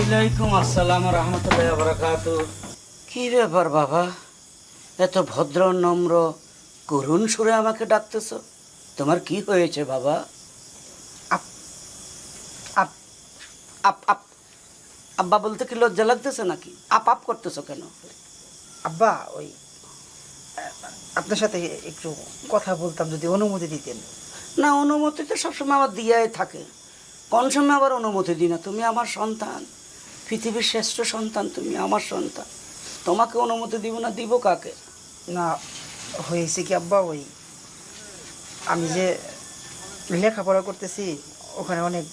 ওয়ালাইকুম আসসালাম রহমতুল্লাহি ওয়া বারাকাতুহু। কি ব্যাপার বাবা, এত ভদ্র নম্র করুণ সুরে আমাকে ডাকতেছ? তোমার কি হয়েছে বাবা? আপ আপ আপ আপ আব্বা বলতে কি লজ্জা লাগতেছে নাকি? আপ আপ করতেছো কেন? আব্বা ওই আপনার সাথে একটু কথা বলতাম, যদি অনুমতি দিতেন। না, অনুমতি তো সবসময় আমার দিয়াই থাকে, কোন সময় আবার অনুমতি দিই না? তুমি আমার সন্তান, পৃথিবীর শ্রেষ্ঠ সন্তান, তুমি আমার সন্তান, তোমাকে অনুমতি দিব না? দিব কাকে? না, হয়েছে কি আব্বা, ওই আমি যে লেখাপড়া করতেছি ওখানে অনেক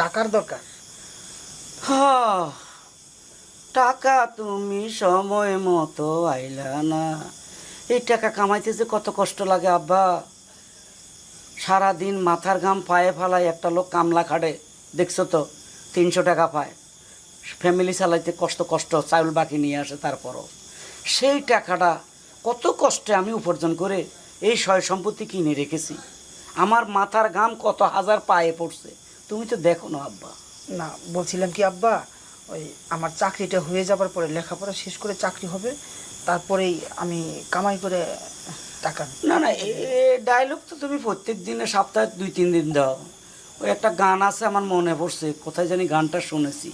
টাকার দরকার। হ্যাঁ, টাকা তুমি সময় মতো আইলা না। এই টাকা কামাইতে যে কত কষ্ট লাগে আব্বা। সারাদিন মাথার ঘাম পায়ে ফালায় একটা লোক কামলা খাটে, দেখছো তো, 300 টাকা পায়। ফ্যামিলি চালাইতে কষ্ট কষ্ট চাউল বাকি নিয়ে আসে, তারপরও সেই টাকাটা কত কষ্টে আমি উপার্জন করে এই সয় সম্পত্তি কিনে রেখেছি। আমার মাথার ঘাম কত হাজার পায়ে পড়ছে, তুমি তো দেখো না আব্বা। না, বলছিলাম কি আব্বা, ওই আমার চাকরিটা হয়ে যাবার পরে, লেখাপড়া শেষ করে চাকরি হবে, তারপরেই আমি কামাই করে টাকা। না না, এই ডায়লগ তো তুমি প্রত্যেক দিনে সপ্তাহে 2-3 দিন দাও। ওই একটা গান আছে, আমার মনে পড়ছে, কোথায় জানি গানটা শুনেছি।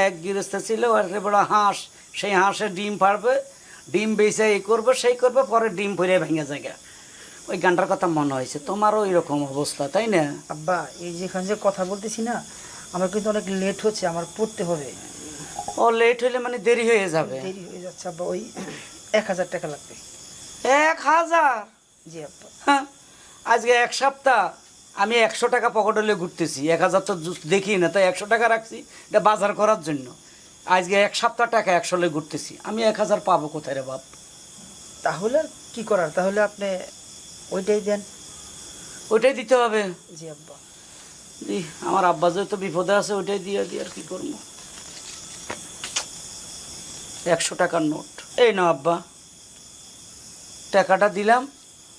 এক গৃহস্থ ছিল, একটা বড় হাঁস, সেই হাঁসে ডিম পারবে, ডিম বেচে এই করবে সেই করবে, পরে ডিম ভরে ভেঙে জায়গা। ওই গানটার কথা মনে হয়েছে। তোমারও এরকম অবস্থা, তাই না? আব্বা, এই যেখানে যে কথা বলতেছি না, আমার কিন্তু অনেক লেট হচ্ছে, আমার পড়তে হবে। ও লেট হলে মানে দেরি হয়ে যাবে? দেরি হয়ে যাচ্ছে আব্বা, ওই 1000 টাকা লাগবে। 1000? জি আব্বা। হ্যাঁ, আজকে 1 সপ্তাহ আমি 100 টাকা পকেট হলে ঘুরতেছি, 1000 তো দেখি না, তাই 100 টাকা রাখছি এটা বাজার করার জন্য। আজকে 1 সপ্তাহ টাকা 100 হলে ঘুরতেছি, আমি 1000 পাবো কোথায় রে বাপ? তাহলে আর কি করার, তাহলে আপনি ওইটাই দেন। ওইটাই দিতে হবে? জি আব্বা। দি, আমার আব্বা যেহেতু বিপদে আছে, ওইটাই দিয়ে দিই, আর কি করবো। 100 টাকার নোট এই নাও আব্বা, টাকাটা দিলাম।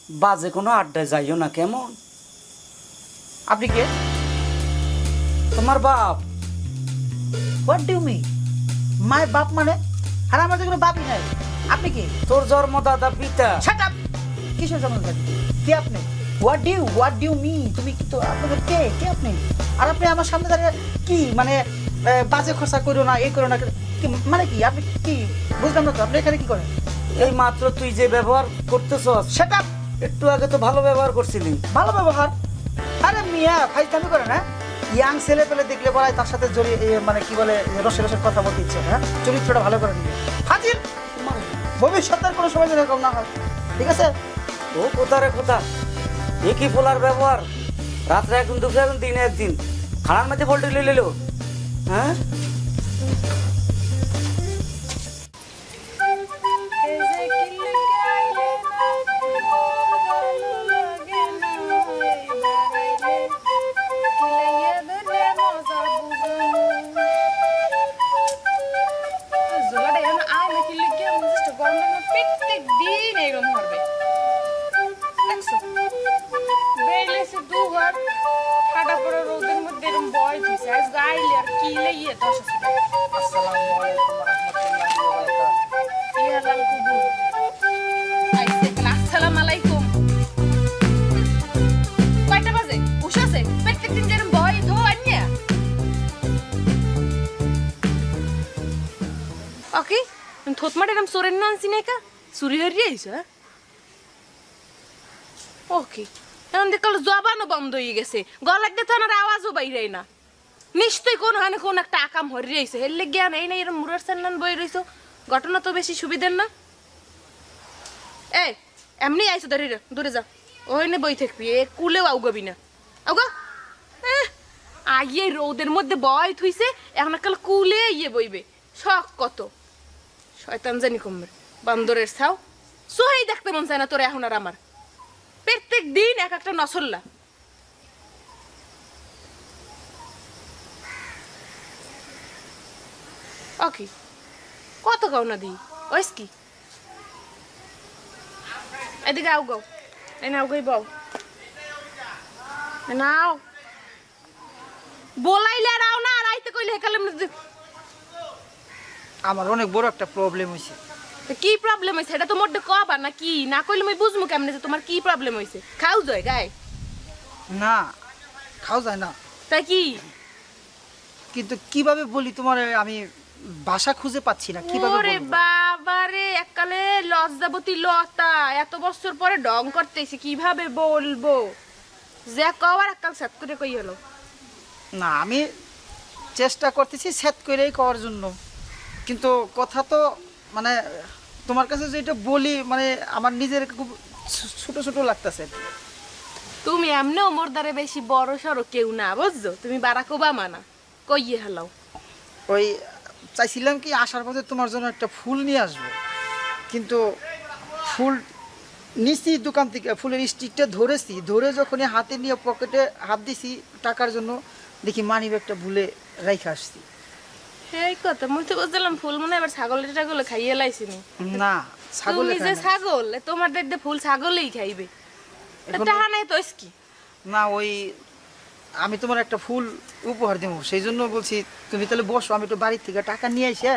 বাজে কোনো আড্ডায় যাইও না, কেমন? আপনি কে? তোমার বাপ। What do me? মাই বাপ মানে? আর আমার তো কোনো বাপই নাই। আপনি কি? তোর জন্মদাতা পিতা। Shut up! কিসের জন্মদাতা? কে আপনি? What do me? তুমি কি তো আপনাদের কে? কে আপনি? আর আপনি আমার সামনে দাঁড়িয়ে কি মানে বাজে খরচা করো না, এই করো না, কি মানে কি? আপনি কি বুঝলাম না তো, আপনি এখানে কি করেন? এই মাত্র তুই যে ব্যবহার করতেছস, শাট আপ! একটু আগে তো ভালো ব্যবহার করছিলি। ভালো ব্যবহার? আরে মিয়া, ফাইজলামি করে না? ইয়াং ছেলে পেলে দেখলে বলাই তার সাথে জড়িয়ে মানে কি বলে, রসে রসের কথা বলতে ইচ্ছে, হ্যাঁ? চরিত্রটা ভালো করে নিবে। ফাজিল! ভবিষ্যতের কোনো সময় যেন এরকম না হয়, ঠিক আছে? ও কোথা রে কোথা, একই ফোলার ব্যবহার। রাত্রে একদিন, দুপুরে একদিন, দিনে একদিন, খানার মধ্যে পোল্ট্রি লিয়ে লিলো। হ্যাঁ, আসসালামু আলাইকুম ওয়া রাহমাতুল্লাহি ওয়া বারাকাতুহু। কয়টা বাজে? উঠাছে প্রত্যেকদিন যেরকম বয় ধো আনিয়া। ওকে, থতমাটা এরকম সোরেন না আনছি নাই কা চুরি হয়ে আইছ? ওকে, এখন দেখল জবানও বন্ধ হয়ে গেছে, গলার দিয়ে থানার আওয়াজও বাইরে না। নিশ্চয়ই কোন হানে কোন একটা আকাম হরি রয়েছে, এর লেগে জ্ঞান এই না এরকম মুরার সান্নান বই রইছ। ঘটনা তো বেশি সুবিধার না। এ এমনি আইসো, দাঁড়িয়ে দূরে যা, ওইনে বই থাকবি, এ কুলেও আউগাবি না। আউগা আইয়ে রোদের মধ্যে বয় থুইছে, এখন কাল কুলে ইয়ে বইবে, শখ কত শয়তান জানি কমবে বান্দরের ছাও। সোহাই দেখতে মন চায় না তোর এখন আর আমার, প্রত্যেক দিন এক একটা নসল্লা। ওকে, কত গাও না দিই ওইস কি? এদিকে আউ গাও, এই নাও গাই বাও, নাও বলাইলে আর আও না, আর আইতে কইলে হেকালে আমার অনেক বড় একটা প্রবলেম হয়েছে। কি প্রবলেম হইছে এটা তো মোটে কবা না কি না কইলে মই বুঝমু কেমনে যে তোমার কি প্রবলেম হইছে খাও যায় গায় না খাওয়া যায় না, তাই কি কিন্তু কিভাবে বলি তোমার, আমি ভাষা খুঁজে পাচ্ছি না কিভাবে ওরে বলবো। বাবা রে এককালে লজ্জাবতী লতা এত বছর পরে ডং করতেছি কিভাবে বলবো যে কওয়ার এককাল সেট করে কই হলো না আমি চেষ্টা করতেছি সেট করেই করার জন্য, কিন্তু কথা তো মানে তোমার কাছে যেটা বলি মানে আমার নিজের খুব ছোট ছোট লাগতেছে। তুমি এমনিও মোর দ্বারে বেশি বড় সড়ো কেউ না বুঝছো তুমি বারাক ওবামা না কইয়ে হেলাও ওই চাইছিলাম কি আসার পথে তোমার জন্য একটা ফুল নিয়ে আসবো, কিন্তু ফুল নিচ্ছি দোকান থেকে, ফুলের স্টিকটা ধরেছি, ধরে যখনই হাতে নিয়ে পকেটে হাত দিছি টাকার জন্য দেখি মানি ব্যাগটা ভুলে রাইখে আসছি। সেই কথা মুই তো বুঝলাম ফুল মনে এবার ছাগলের টাগলে খাইয়ে লাইছি নি না ছাগল তুমি যে ছাগল তোমার দেখতে ফুল ছাগলেই খাইবে টাহা নাই তো কি না, ওই আমি তোমার একটা ফুল উপহার দেবো, সেই জন্য বলছি তুমি তাহলে বসো, আমি একটু বাড়ির থেকে টাকা নিয়ে এসে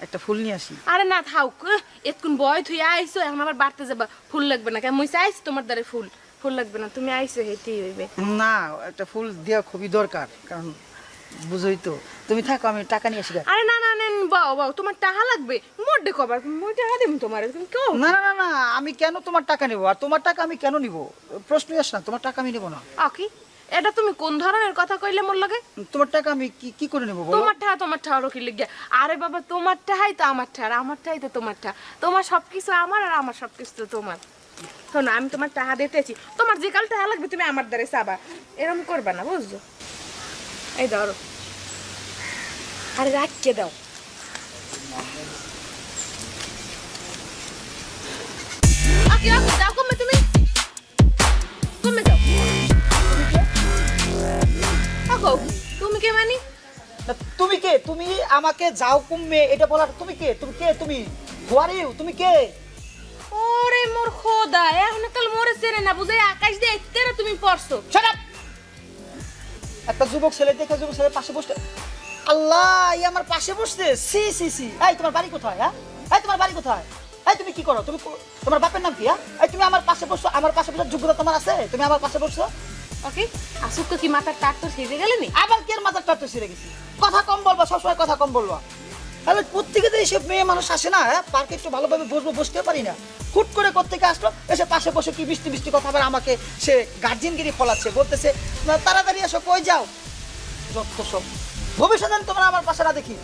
একটা ফুল নিয়ে আসি। আরে না থাক এতক্ষণ বয় থুই আইসো এখন আবার বাড়তে যাবা ফুল লাগবে না কেন মুই চাইছি তোমার দ্বারে ফুল ফুল লাগবে না তুমি আইসো হেঁটেই হইবে না একটা ফুল দেওয়া খুবই দরকার, কারণ বুঝোই তো, তুমি থাকো আমি টাকা নিয়ে আসি। আরে না না নেন বাও বাও তোমার টাকা লাগবে মোটে কবার মই টাকা দেব তোমার তুমি কেউ না না না না আমি কেন তোমার টাকা নেবো, আর তোমার টাকা আমি কেন নিব, প্রশ্নই আসে না, তোমার টাকা আমি নেবো না। আকি এটা তুমি কোন ধরনের কথা কইলে মোর লাগে তোমার টাকা আমি কি কি করে নেবো বলো? তোমার ঠা রকি লিগে আরে বাবা তোমার ঠাই তো আমার ঠা আর আমার ঠাই তো তোমার ঠা তোমার সবকিছু আমার আর আমার সবকিছু তো তোমার শোনো আমি তোমার টাকা দিতেছি তোমার যে কাল টাকা লাগবে তুমি আমার দ্বারে চাবা এরকম করবা না বুঝছো এই ধরো আরে রাখকে দাও আকি আকি যাও কমে তুমি কমে যাও আকো তুমি কে মানি না, তুমি কে, তুমি আমাকে যাও কমবে এটা বলার তুমি কে, তুমি কে, তুমি হু আর ইউ, তুমি কে? ওরে মোর খোদা এখন কাল মোরে চেনে না বুঝাই আকাশ দিয়ে এতে না তুমি পড়ছো শাট আপ! একটা যুবক ছেলে দেখে যুবক ছেলে পাশে বসতে, আল্লাহ এই আমার পাশে বসতে, সি সি সি। এই তোমার বাড়ি কোথায়? হ্যাঁ এই তোমার বাড়ি কোথায়? এই তুমি কি করো, তুমি তোমার বাপের নাম কি? হ্যাঁ এই তুমি আমার পাশে বসছো, আমার পাশে বসার যোগ্যতা তোমার আছে? তুমি আমার পাশে বসছো? ওকে আসুক তো কি মাথার টাক তো সেজে গেলেনি আবার কি আর মাথার টাট্টু ছিঁড়ে গেছি? কথা কম বলবা, সবসময় কথা কম বলবা। তাহলে প্রত্যেকে তো এইসব মেয়ে মানুষ আসে না, হ্যাঁ পার্কে একটু ভালোভাবে বসবো, বসতেও পারি না, হুট করে কোত্থেকে আসলো এসে পাশে বসে কি বৃষ্টি বৃষ্টি কথা, আবার আমাকে সে গার্জিয়ানগিরি ফলাচ্ছে, বলতেছে না তাড়াতাড়ি এসো, কই যাও, যত সব। ভবিষ্যতে তোমরা আমার পাশে না দেখি।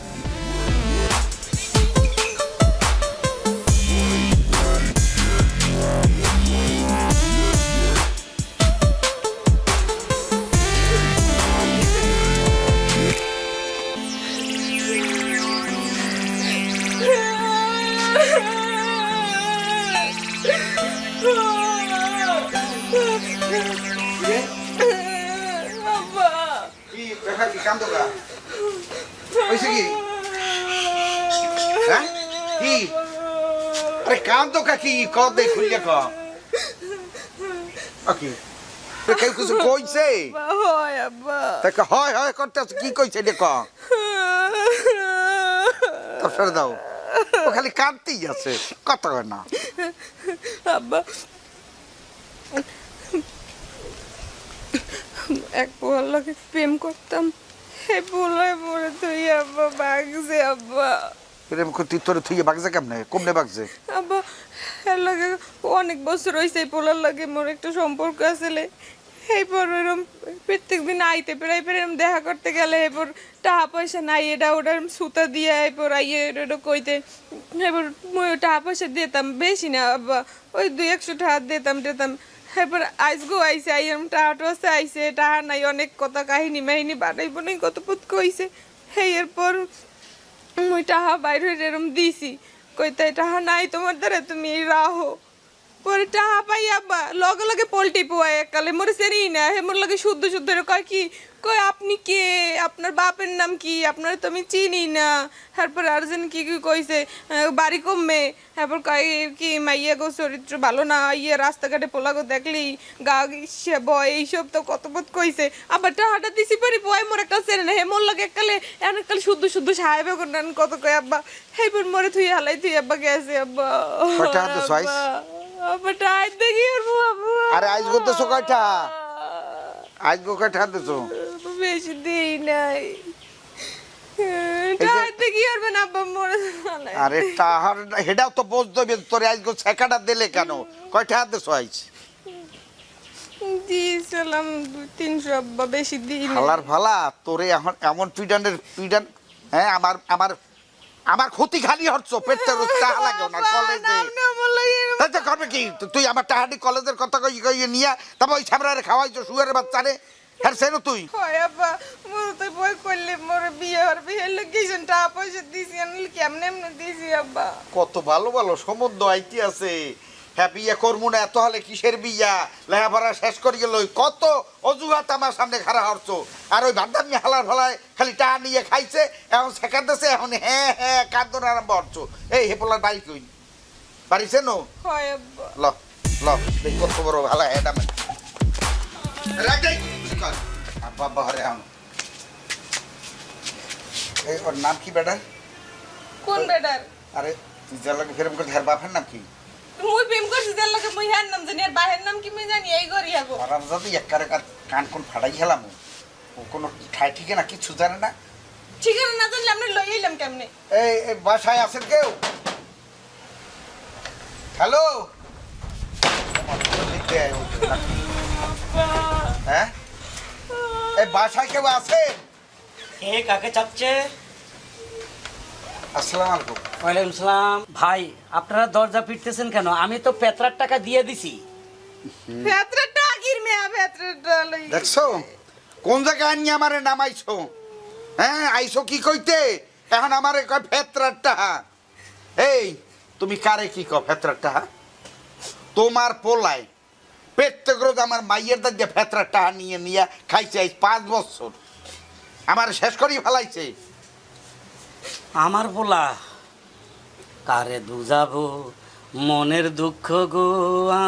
কি ব্যাপার, কি কাম দোকা হয়েছে কি? হ্যাঁ কি? আরে কাম দোকা কি কদ দে খুলিয়া ক ওকে তো কেউ কিছু কইছে? হয় আব্বা তাকে হয় হয় করতে কি কইছে দেখ তারপর দাও, ও খালি কাঁদতেই আছে, কথা হয় না। আব্বা এক পোলার লাগে প্রেম করতাম হে পোলায় পরে তুই আব্বা বাগছে আব্বা এরকম তুই তোরে থুইয়ে বাগছে কেমনে, কমনে বাগছে? আব্বা এর লাগে অনেক বছর হয়েছে এই পোলার লাগে মোর একটা সম্পর্ক আসলে এই পর এরম প্রত্যেক দিন আইতে প্রায় এরম দেখা করতে গেলে এরপর টাকা পয়সা নাই এটা ওটা সুতা দিয়ে এরপর আইয়ে এটা কইতে এবার মই টাকা পয়সা দিতাম বেশি না আব্বা ওই 200 টাকা দিতাম এরপর আইসগো আইসে আইম টাকা টোসে আইসে টাকা নাই অনেক কথা কাহিনী মাহিনী বানাইব নাই কত পুত কইছে সেই এরপর মই টাকা বাইরে এরম দিছি কইতে টাকা নাই তোমার দ্বারা তুমি রাহো পরে টাহা পাই আব্বা লগে লগে পোল্ট্রি পোয়াই একালে মোরে সেরি না হে মোর লগে শুদ্ধ শুদ্ধ কয় কি কয় আপনি কে আপনার বাপের নাম কি আপনার তো আমি চিনি না তারপর আরজন কি কি কইছে বাড়ি কমে তারপর কয় কি মাইয়া গো চরিত্র ভালো না ইয়ে রাস্তাঘাটে পোলাগো দেখলি গা সে বয় এইসব তো কত বহুত কইছে আবার টাহাটা দিছি পরে বয় মোর একটা সেরে না হে মোর লগে একালে একালে শুদ্ধ শুদ্ধ সাহেবে করলেন কত কয় আব্বা হেই মোরে থুই হালাই থুই আব্বা গেছে আব্বা কয়টা হাতে ছয়স? আব্বা টাই দেখি আর বাবা আরে আজ করতেছো কয়টা? আজ গো কয়টা হাতেছো? বেশি দেই নাই টাই দেখি আর না আব্বা মোরে হালাই আরে তাহার হেডাও তো বোঝ দেবে তোরে আজ গো ছেকাটা দিলে কেন? কয়টা হাতেছো আজ? দিয়েছিলাম 200-300 আব্বা বেশি দিই না হালার ভালা তোরে এখন এমন পিডান হ্যাঁ আমার ক্ষতি খালি হচ্ছ পেটটা টাকা লাগে না কলেজে আপনি আমার লাগে তাই করবে কি তুই আমার টাহাডি কলেজের কথা কই নিয়ে তারপর ওই ছামড়ারে খাওয়াইছো শুয়ারের বাচ্চারে হ্যাঁ সেনো তুই হয় আব্বা মোর তো বই করলে মোর বিয়ে আর বিয়ে লোকেশন টাকা পয়সা দিছি আমি কেমনে এমনি দিছি আব্বা কত ভালো ভালো সমুদ্র আইতি আছে হ্যাঁ বিয়ে করবো না এত হলে কিসের বিয়া লেখাপড়া শেষ করে গেল কত অজুহাত আমার সামনে খাড়া হচ্ছ আর ওই ভান্ডামি হালার ফলায় খালি টাকা নিয়ে খাইছে এখন শেখাতেছে এখন হ্যাঁ হ্যাঁ কান্দন আরম্ভ হচ্ছ এই হেপলার বাড়ি কই বাড়িছে নো হয় আব্বা ল দেখি কত বড় ভালো এটা বাবা হরে আম এই ওর নাম কি বেটা কোন বেটার আরে তুই যার লাগে ফেরম করে ধার বাপের নাম কি মুই প্রেম করছি যার লাগে মুই হ্যার নাম জানি আর বাহের নাম কি মুই জানি এই করি আগো আরাম যাতে একবারে কান কোন ফাড়াই খেলাম ও কোনো ঠাই ঠিকে না কিছু জানে না ঠিকানা না জানলে আমরা লই এলাম কেমনে এই বাসায় আছেন কেউ হ্যালো হ্যাঁ এই বাসায় কেউ আছে এ কাকে চাচ্ছে? আসসালামু আলাইকুম ওয়ালাইকুম সালাম। ভাই আপনারা দরজা পিটতেছেন কেন? আমি তো পেত্রার টাকা দিয়ে দিছি। ভেতরেটা আগির মেয়া ভেতরেটা লই দেখছো কোন জায়গায় নিয়ে আমারে নামাইছো হ্যাঁ আইছো কি কইতে এখন আমারে কয় ফেতরাটা এই তুমি কারে কি কও ফেতরাটা তোমার পোলায় পেটতে করে আমার মাইয়ের দাঁড়িয়ে ফেতরাটা নিয়ে নিয়ে খাইছে 5 বছর আমার শেষ করেই ফেলাইছে আমার বলা কারে বুঝাবো মনের দুঃখ গো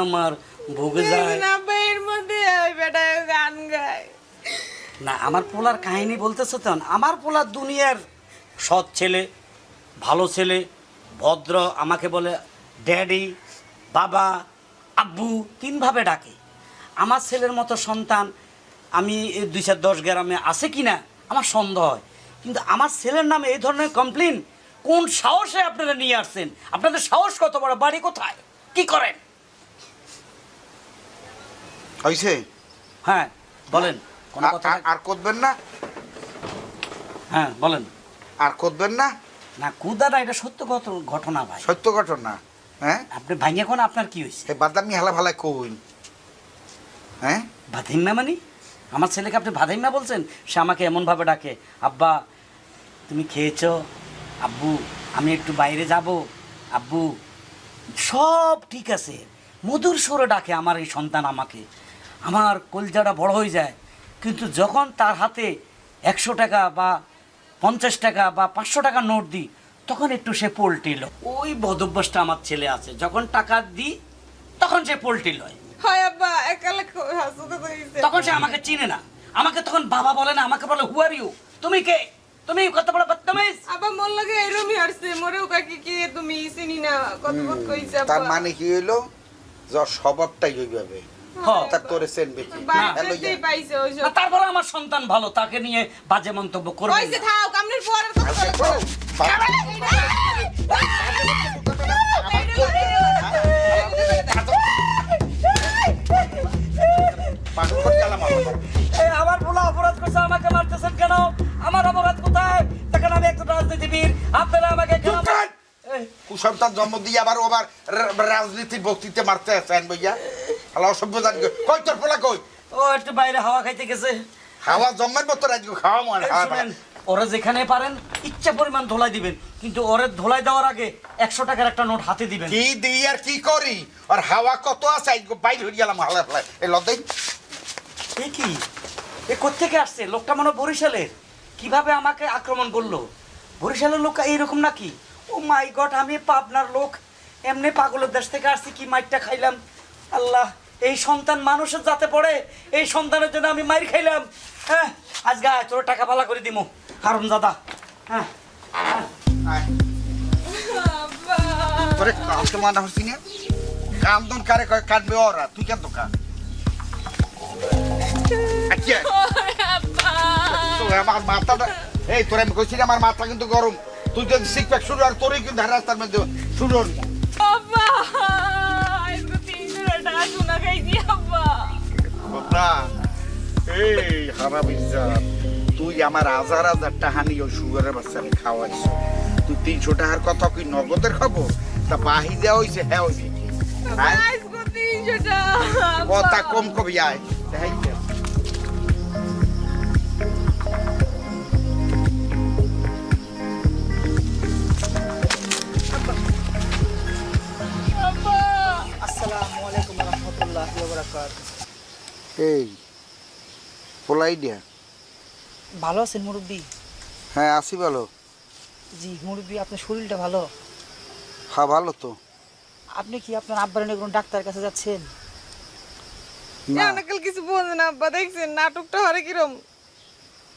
আমার বুক যায় না বের মধ্যে ওই বেটা গান গায় না। আমার পোলার কাহিনী বলতেছো তো? আমার পোলার দুনিয়ার সৎ ছেলে, ভালো ছেলে, ভদ্র, আমাকে বলে ড্যাডি, বাবা, আব্বু, 3 ভাবে ডাকে। আমার ছেলের মতো সন্তান আমি 2-10 গ্রামে আছে কি না আমার সন্দেহ হয়, কিন্তু আমার ছেলের নামে এই ধরনের কমপ্লেন কোন সাহসে আপনারা নিয়ে আসছেন? আপনাদের সাহস কত বড়? বাড়ি কোথায়, কি করেন? হইছে হ্যাঁ বলেন, কোনো কথা আর করবেন না হ্যাঁ বলেন। আর করবেন না না কুদা না, এটা সত্য ঘটনা ভাই। সত্য ঘটনা হ্যাঁ আপনি ভাঙে কোন আপনার কি হয়েছে? এই বাদামি হালা ভালা কই হ্যাঁ ভাধিম্মা মানে আমার ছেলেকে আপনি ভাধিম্মা বলছেন? সে আমাকে এমনভাবে ডাকে, আব্বা তুমি খেয়েছো, আব্বু আমি একটু বাইরে যাব, আব্বু সব ঠিক আছে, মধুর স্বরে ডাকে আমার এই সন্তান আমাকে। আমার কলজাটা বড় হয়ে যায়, কিন্তু যখন তার হাতে 100 টাকা বা 50 টাকা বা 500 টাকা নোট দিই তখন একটু সে পোল্টিল। ওই বদভ্যাসটা আমার ছেলে আছে, যখন টাকা দিই তখন সে পোল্টি লয়, হয় আব্বা একালে হাসতে কইছে তখন সে আমাকে চিনে না, আমাকে তখন বাবা বলে না, আমাকে বলে হু আর ইউ, তুমি কে, তুমি কত বড় বদতমিজ। আব্বা মোর লাগে এরমি হারছে মোরেও কাকি কি তুমি চিনি না কত কত কইছে আব্বা তার মানে কি হইলো যার স্বভাবটাই ওইভাবে হ্যাঁ। তার তোরে চেনবে কি বাড়িতেই পাইছে ওই না, তারপরে আমার সন্তান ভালো, তাকে নিয়ে বাজে মন্তব্য করবে কইছে থাও কামনের পরের কথা আমার ভোলা অপরাধ করছে, আমাকে মারতেছেন কেন? আমার অপরাধ কোথায়? দেখেন আমি একটা রাজনীতিবিদ, আপনারা আমাকে কেন কুসন্তান জন্ম দিয়ে আবার ওবার রাজনীতির বক্তৃতা মারতে আছেন ভাইয়া আল্লাহ অসভ্য জানি কই তোর পোলা কই ও একটু বাইরে হাওয়া খাইতে গেছে। হাওয়া জন্মের মতো রাজগো খাওয়া মনে এই হাওয়া শুনেন, ওরা যেখানে পারেন ইচ্ছা পরিমাণ ধোলাই দিবেন, কিন্তু ওরে ধোলাই দেওয়ার আগে 100 টাকার একটা নোট হাতে দিবেন। কি দিই আর কি করি? আর হাওয়া কত আছে, আজকে বাইরে হয়ে গেলাম হালা হালা। এই লদাই এ কি, এ কোত্থেকে আসছে? লোকটা মনে হয় বরিশালের। কিভাবে আমাকে আক্রমণ করলো? বরিশালের লোক এইরকম নাকি? ও মাই গড, আমি পাবনার লোক, এমনি পাগলের দেশ থেকে আসছি, কি মাইরটা খাইলাম। আল্লাহ, এই সন্তান মানুষের যাতে পড়ে, এই সন্তানের জন্য আমি মাইর খাইলাম। হ্যাঁ, আজকে আয়, তোর টাকা পালা করে দিমু হারুন দাদা। হ্যাঁ আয়। তোরে কালকে মানা হচ্ছি না, কান্দন কারে কয় কাটবে ওরা, তুই কেন তো কাট? আচ্ছা তো আমার মাথাটা, এই তোর আমি কইছি না, আমার মাথা কিন্তু গরম। তুই যদি সিক প্যাক শুরু আর তোরই কিন্তু রাস্তার মধ্যে শুরু হল। আব্বা আজকে 300 টাকা সোনা খাইছি আব্বা। কথা এই হারামির জাত, তুই আমার 1000 টাকা নিয়ে ওই সুগারের বাচ্চারে খাওয়াইছ। তুই 300 টাকার কথা কি নগদের খাবো? তা বাহি দেওয়া হয়েছে, হ্যাঁ হয়েছে কি? আয়, আজকে 300 টাকা কথা কম কবি আয়। দেখাই দে। আব্বা আসসালামু আলাইকুম রহমতুল্লাহি ওয়া বারাকাতুহু। এই পোলাই দিয়া। ভালো আছেন মুরব্বী? হ্যাঁ আসি ভালো। জি মুরব্বী, আপনার শরীরটা ভালো? হ্যাঁ ভালো তো। আপনি কি আপনার আব্বার নিয়ে কোনো ডাক্তারের কাছে যাচ্ছেন? না আনাকাল কিছু বোঝে না আব্বা, দেখছেন নাটকটা হরে কিরম।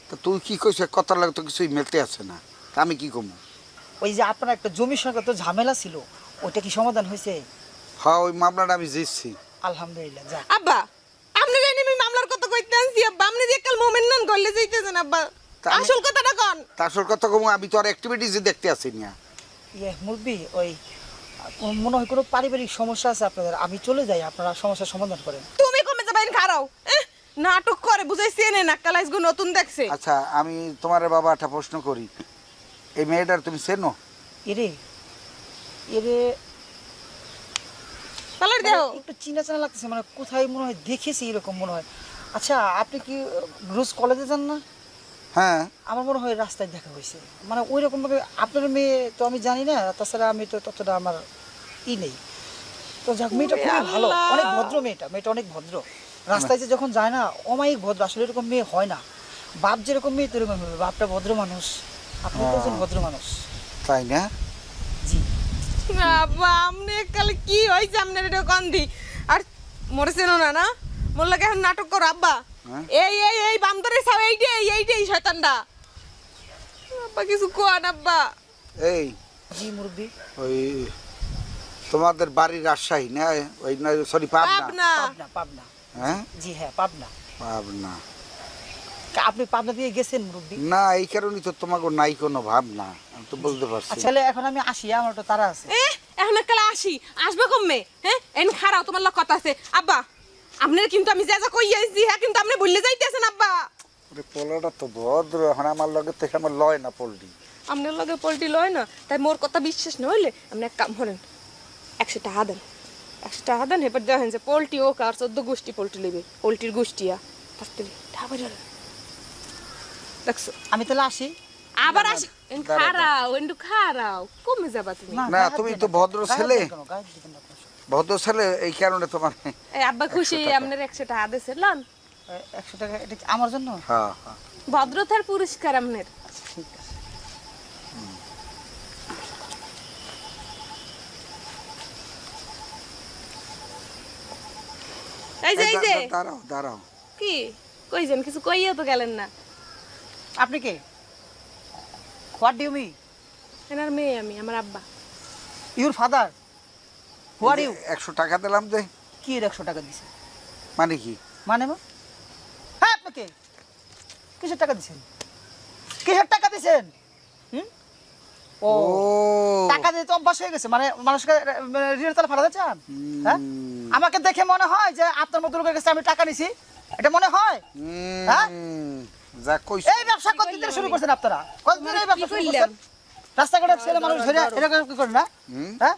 তা তুই কি কইছ? কথা লাগে তো কিছুই মেলতে আছে না, তা আমি কি কমু? ওই যে আপনার একটা জমির সঙ্গে তো ঝামেলা ছিল, ওইটা কি সমাধান হয়েছে? হ্যাঁ ওই মামলাটা আমি জিতছি। আলহামদুলিল্লাহ। যা, আব্বা আপনি জানি আমি মামলার কথা কইতে আনছি আব্বা, আপনি যে কাল মোমেন্ট নান গলে যাইতেছেন আব্বা, তা আমি- আসল কথাটা কোন? তা আসল কথা কমু, আমি তো আর অ্যাক্টিভিটিস দেখতে আসি না। মুরব্বী ওই মনে হয় কোনো পারিবারিক সমস্যা আছে আপনাদের, আমি চলে যাই, আপনারা সমস্যার সমাধান করেন। তুমি কমে যাবেন খারাও নাটক করে বুঝাইছি এনে নাক্কাল আজকে নতুন দেখছে। আচ্ছা আমি তোমার বাবা একটা প্রশ্ন করি, এই মেয়েটার তুমি চেনো? এরে এরে তাহলে দেও একটু চিনা চেনা লাগতেছে, মানে কোথায় মনে হয় দেখেছি এরকম মনে হয়। আচ্ছা আপনি কি রোজ কলেজে যান না? হ্যাঁ আমার মনে হয় রাস্তায় দেখা হয়েছে, মানে ওই রকমভাবে আপনার মেয়ে তো আমি জানি না, তাছাড়া আমি তো ততটা আমার নেই। তো যাক, মেয়েটা খুবই ভালো, আল্লাহ। অনেক ভদ্র মেয়েটা, মেয়েটা অনেক ভদ্র। রাস্তায় যে যখন যায় না অমায়িক ভদ্র, আসলে এরকম মেয়ে হয় না। বাপ যেরকম মেয়ে সেরকম হবে, বাপটা ভদ্র মানুষ, আপনি তো একজন ভদ্র মানুষ। তাই না? জি আব্বা আপনি কাল কি হইছে আপনার এটা কন্দি আর মরেছেন না না মোর লাগে এখন নাটক কর আব্বা। হ্যাঁ? এই বান্দরে সব এইটাই শয়তানটা। আব্বা কিছু কোন আব্বা। এই জি মুরব্বী। ওই তোমাদের বাড়ির রাজশাহী না? ওই না সরি পাবনা। পাবনা পাবনা পাবনা। হ্যাঁ জি হ্যাঁ পাবনা। পাবনা আপনি পাবনা দিয়ে গেছেন মুরব্বী? না, এই কারণেই তো তোমাকে নাই কোনো ভাবনা, আমি তো বুঝতে পারছি। আচ্ছা এখন আমি আসি, আমার তো তারা আছে। এখন কাল আসবে কমে। হ্যাঁ এন খারাও তোমার লগ কথা আছে আব্বা। আপনার কিন্তু আমি যা যা কই আইছি হ্যাঁ কিন্তু আপনি ভুলে যাইতেছেন আব্বা। ওরে পোলাটা তো ভদ্র, এখন আমার লগে তো আমার লয় না পোলট্রি। আপনার লগে পোল্ট্রি লয় না, তাই মোর কথা বিশ্বাস না হইলে আপনি এক কাম করেন, 100 টাকা দেন, 100 টাকা দেন, এবার দেখেন যে পোল্ট্রি ও কার 14 গোষ্ঠী পোল্ট্রি নেবে, পোল্ট্রির গোষ্ঠীয়া থাকতে ঢাবা যাবে। দেখছো আমি তাহলে আসি। আবার আসি খারাও এন্ডু খারাও কমে যাবা তুমি। না, গায়ে হাত তুমি দিবেন তো না। ভদ্র গায়ে হাত ছেলে। দিবেন কেন? গায়ে হাত দিবেন না আপনার সব। ভদ্র ছেলে, এই কারণে তোমার। এই আব্বা খুশি 100 টাকা। আপনার 100 টাকা দিছে লন। 100 টাকা এটা কি আমার জন্য? হ্যাঁ হ্যাঁ ভদ্রতার পুরস্কার আপনার। ঠিক আছে। এই যে দাঁড়াও দাঁড়াও। কি কইছেন কিছু কইয়া তো গেলেন না। আপনি কে? What do you me? এনার মেয়ে আমি, আমার আব্বা। Your father? Who are you? 100 টাকা দিলাম যে, কি 100 টাকা দিছে? মানে কি? মানে হ্যাঁ আপনাকে কিসের টাকা দিছেন? কিসের টাকা দিছেন? হুম? ও টাকা দিয়ে তো অভ্যাস হয়ে গেছে, মানে মানুষকে ঋণের তালে ফালাতে চান? হ্যাঁ আমাকে দেখে মনে হয় যে আপনার মতো লোকের কাছে আমি টাকা নিছি, এটা মনে হয়? হ্যাঁ? যা কইছ। এই ব্যবসা কতদিন ধরে শুরু করছেন আপনারা? কতদিন ধরে এই ব্যবসা কি শুরু করলেন? করছেন? রাস্তাঘাটে ছেলে মানুষ ধরে এরকম কি করেন না? হ্যাঁ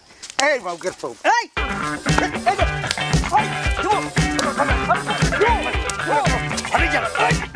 এই বাউকের তো এই এই যে, ওই, ধুর, ধুর, ধুর, ধুর, ধুর, ধুর, ধুর, ধুর,